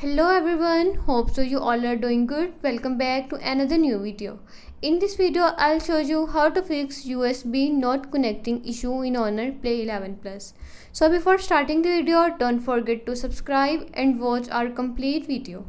Hello everyone, hope so you all are doing good. Welcome back to another new video. In this video, I'll show you how to fix USB not connecting issue in Honor Play 11 Plus. So before starting the video, don't forget to subscribe and watch our complete video.